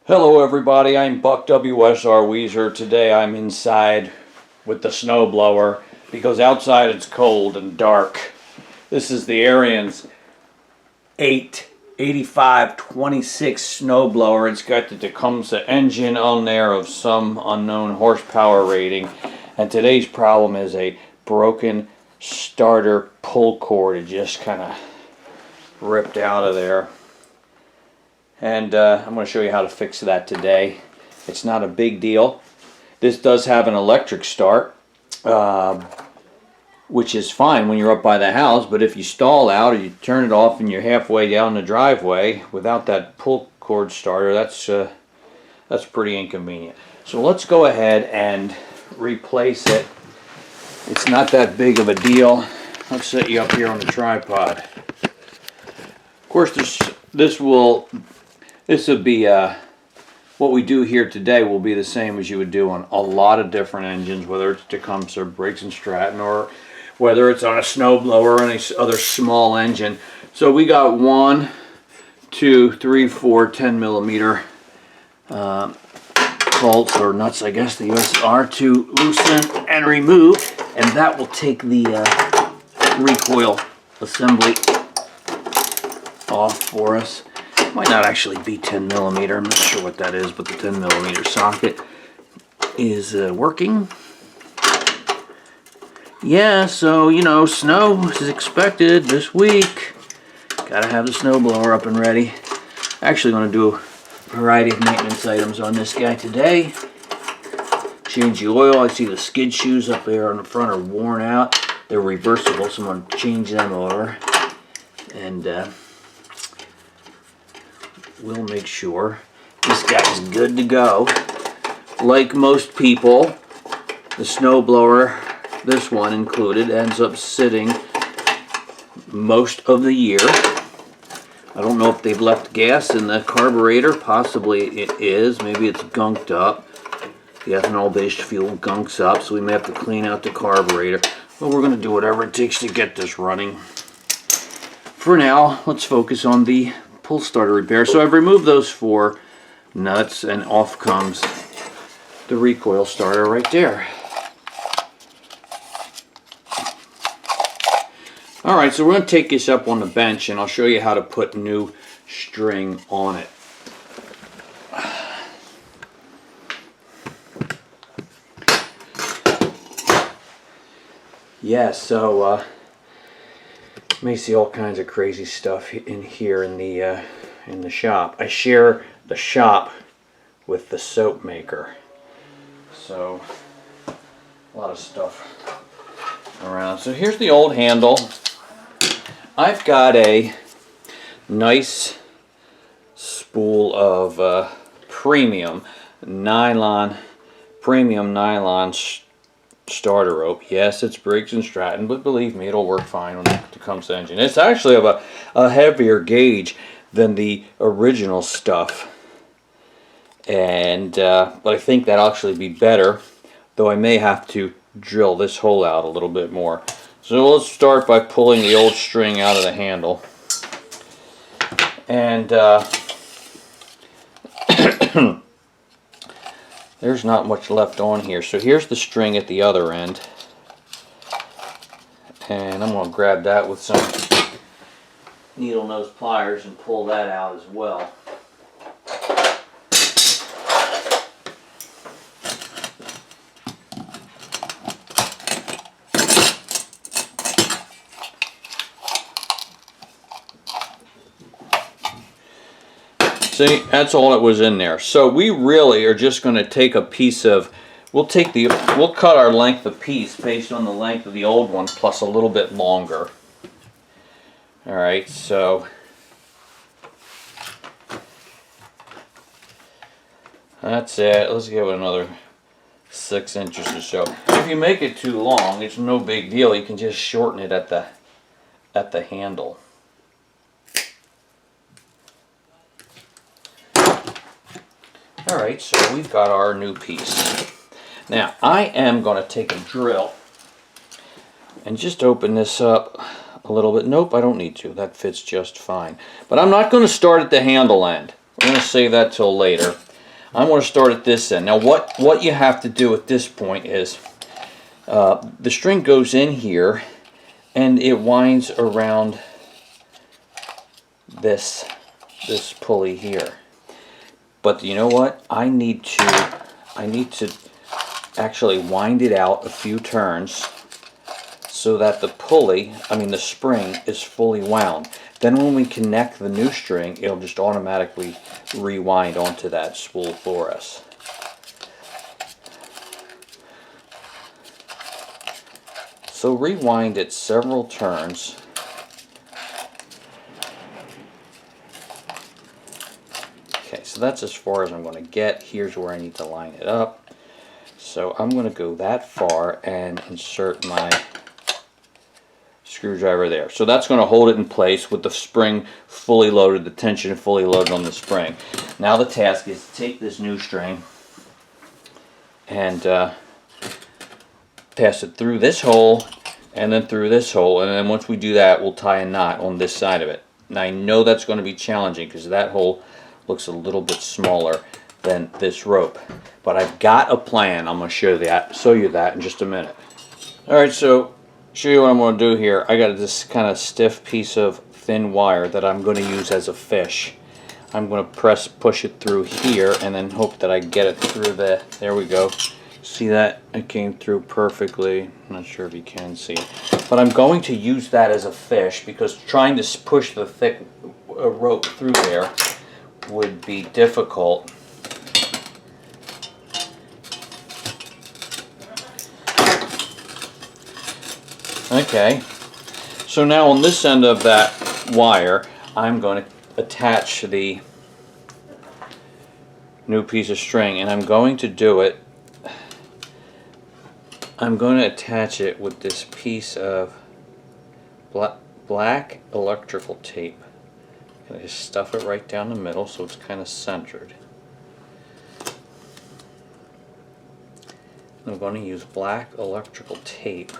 Hello everybody, I'm Buck WSR Weezer. Today I'm inside with the snowblower because outside it's cold and dark. This is the Ariens 8526 snowblower. It's got the Tecumseh engine on there of some unknown horsepower rating. And today's problem is a broken starter pull cord. It just kind of ripped out of there. And I'm going to show you how to fix that today. It's not a big deal. This does have an electric start, which is fine when you're up by the house, but if you stall out or you turn it off and you're halfway down the driveway without that pull cord starter, that's pretty inconvenient. So let's go ahead and replace it. It's not that big of a deal. Let's set you up here on the tripod. Of course, this will be what we do here today will be the same as you would do on a lot of different engines, whether it's Tecumseh, Briggs & Stratton, or whether it's on a snowblower or any other small engine. So we got 1, 2, 3, 4 10 millimeter bolts or nuts, I guess the US are, to loosen and remove, and that will take the recoil assembly off for us. Might not actually be 10 millimeter. I'm not sure what that is, but the 10 millimeter socket is working. Yeah, so you know, snow is expected this week. Gotta have the snowblower up and ready. Actually, going to do a variety of maintenance items on this guy today. Change the oil. I see the skid shoes up there on the front are worn out. They're reversible, so I'm going to change them over. And we'll make sure this guy's good to go. Like most people, the snowblower, this one included, ends up sitting most of the year. I don't know if they've left gas in the carburetor. Possibly it is. Maybe it's gunked up. The ethanol-based fuel gunks up, so we may have to clean out the carburetor. But we're going to do whatever it takes to get this running. For now, let's focus on the pull starter repair. So I've removed those 4 nuts and off comes the recoil starter right there. Alright, so we're going to take this up on the bench and I'll show you how to put new string on it. Yeah, so you may see all kinds of crazy stuff in here in the shop. I share the shop with the soap maker, so a lot of stuff around. So here's the old handle. I've got a nice spool of premium nylon starter rope. Yes, it's Briggs & Stratton, but believe me, it'll work fine on the Tecumseh engine. It's actually of a heavier gauge than the original stuff, and but I think that'll actually be better, though I may have to drill this hole out a little bit more. So let's start by pulling the old string out of the handle, and there's not much left on here. So here's the string at the other end. And I'm going to grab that with some needle nose pliers and pull that out as well. See, that's all that was in there. So we really are just going to take a piece of, we'll cut our length of piece based on the length of the old one plus a little bit longer. Alright, so that's it. Let's give it another 6 inches or so. If you make it too long, it's no big deal. You can just shorten it at the handle. Alright, so we've got our new piece. Now, I am going to take a drill and just open this up a little bit. Nope, I don't need to. That fits just fine. But I'm not going to start at the handle end. We're going to save that till later. I'm going to start at this end. Now what you have to do at this point is the string goes in here and it winds around this pulley here. But you know what? I need to actually wind it out a few turns so that the pulley, the spring, is fully wound. Then when we connect the new string, it'll just automatically rewind onto that spool for us. So rewind it several turns. Okay, so that's as far as I'm going to get. Here's where I need to line it up. So I'm going to go that far and insert my screwdriver there. So that's going to hold it in place with the spring fully loaded, the tension fully loaded on the spring. Now the task is to take this new string and pass it through this hole and then through this hole, and then once we do that, we'll tie a knot on this side of it. Now I know that's going to be challenging because that hole looks a little bit smaller than this rope, but I've got a plan. I'm going to show you that in just a minute. Alright, so show you what I'm going to do here. I got this kind of stiff piece of thin wire that I'm going to use as a fish. I'm going to push it through here and then hope that I get it through there we go. See that? It came through perfectly. I'm not sure if you can see it. But I'm going to use that as a fish because trying to push the thick rope through there would be difficult. Okay, so now on this end of that wire, I'm going to attach the new piece of string, and I'm going to do it. I'm going to attach it with this piece of black electrical tape. I'm going to just stuff it right down the middle so it's kind of centered. I'm going to use black electrical tape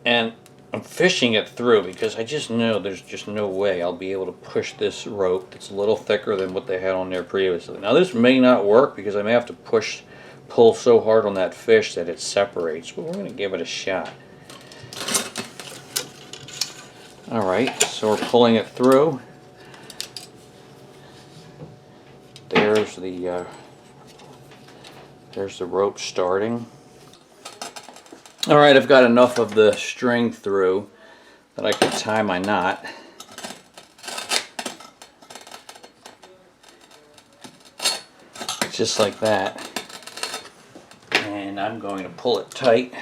and I'm fishing it through because I just know there's just no way I'll be able to push this rope that's a little thicker than what they had on there previously. Now this may not work because I may have to pull so hard on that fish that it separates, but we're going to give it a shot. Alright, so we're pulling it through. There's the rope starting. Alright, I've got enough of the string through that I can tie my knot. Just like that. And I'm going to pull it tight,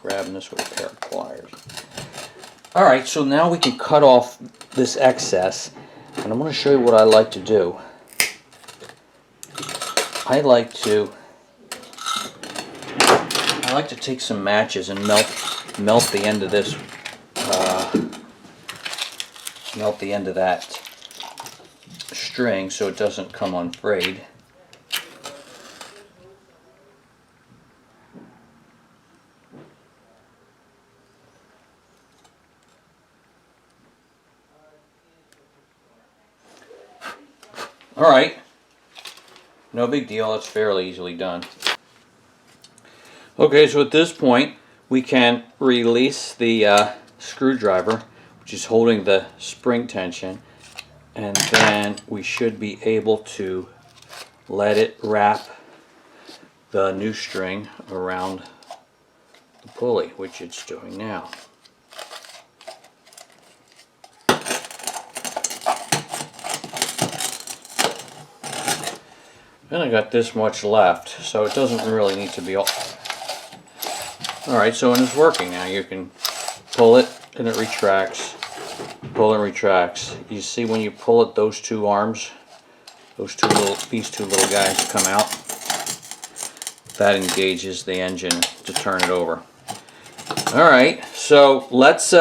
grabbing this with a pair of pliers. Alright, so now we can cut off this excess, and I'm going to show you what I like to do. I like to take some matches and melt the end of this, melt the end of that string so it doesn't come unfrayed. Alright, no big deal, it's fairly easily done. Okay, so at this point we can release the screwdriver, which is holding the spring tension, and then we should be able to let it wrap the new string around the pulley, which it's doing now. Then I got this much left, so it doesn't really need to be all. Alright, so when it's working now, you can pull it and it retracts, pull and retracts. You see when you pull it, those two arms, these two little guys come out. That engages the engine to turn it over. Alright, so let's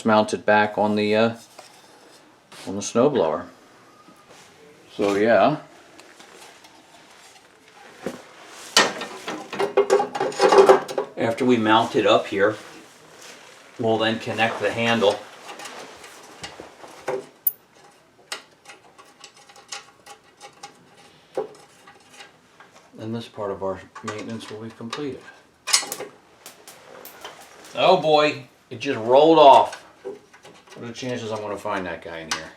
mount it back on the snowblower. So yeah. After we mount it up here, we'll then connect the handle. And this part of our maintenance will be completed. Oh boy, it just rolled off. What are the chances I'm going to find that guy in here?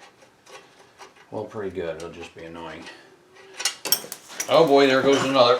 Well, pretty good. It'll just be annoying. Oh boy, there goes another.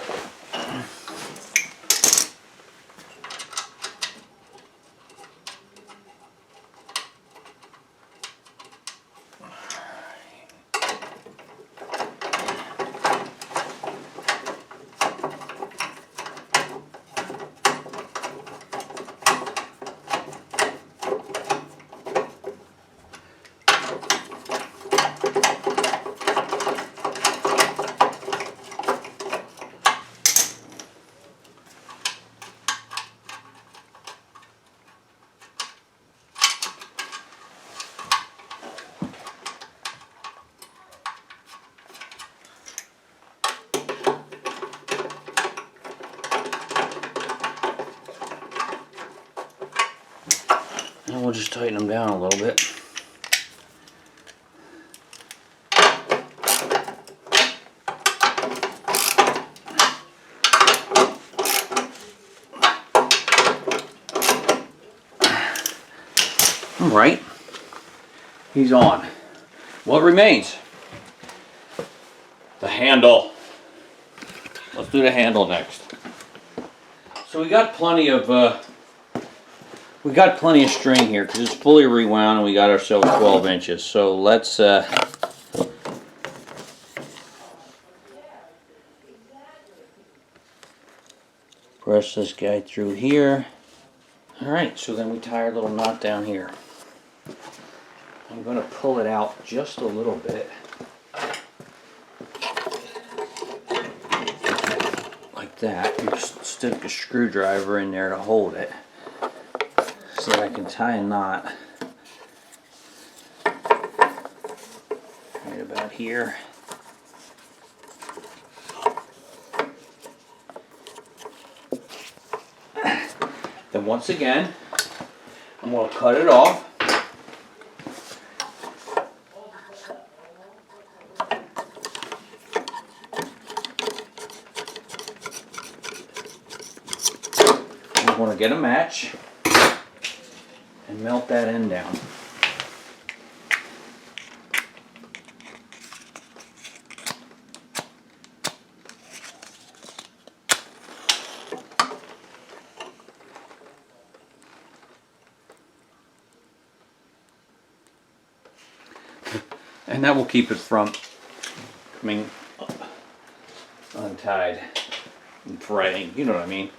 And we'll just tighten them down a little bit. All right, he's on. What remains? The handle. Let's do the handle next. So we got plenty of string here because it's fully rewound and we got ourselves 12 inches. So let's press this guy through here. All right, so then we tie our little knot down here. I'm going to pull it out just a little bit. Like that. And just stick a screwdriver in there to hold it. So that I can tie a knot right about here. Then once again, I'm going to cut it off. I'm going to get a match and melt that end down. And that will keep it from coming untied and fraying, you know what I mean.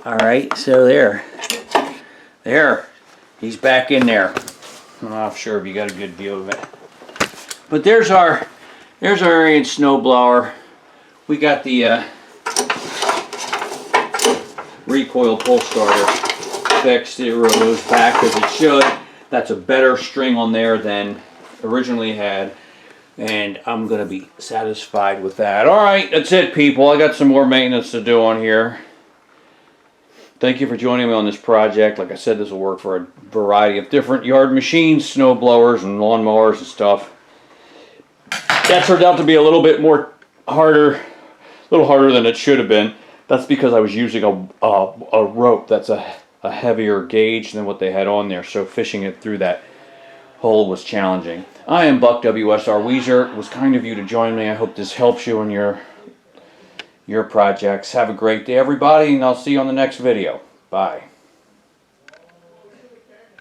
Alright, so there. He's back in there. I'm not sure if you got a good view of it. But there's our Ariens Snowblower. We got the recoil pull starter fixed. It goes back as it should. That's a better string on there than originally had, and I'm gonna be satisfied with that. All right, that's it, people. I got some more maintenance to do on here. Thank you for joining me on this project. Like I said, this will work for a variety of different yard machines, snow blowers and lawn mowers and stuff. That turned out to be a little bit harder than it should have been. That's because I was using a rope that's a heavier gauge than what they had on there, so fishing it through that hole was challenging. I am Buck WSR Weezer. It was kind of you to join me. I hope this helps you in your projects. Have a great day, everybody, and I'll see you on the next video. Bye.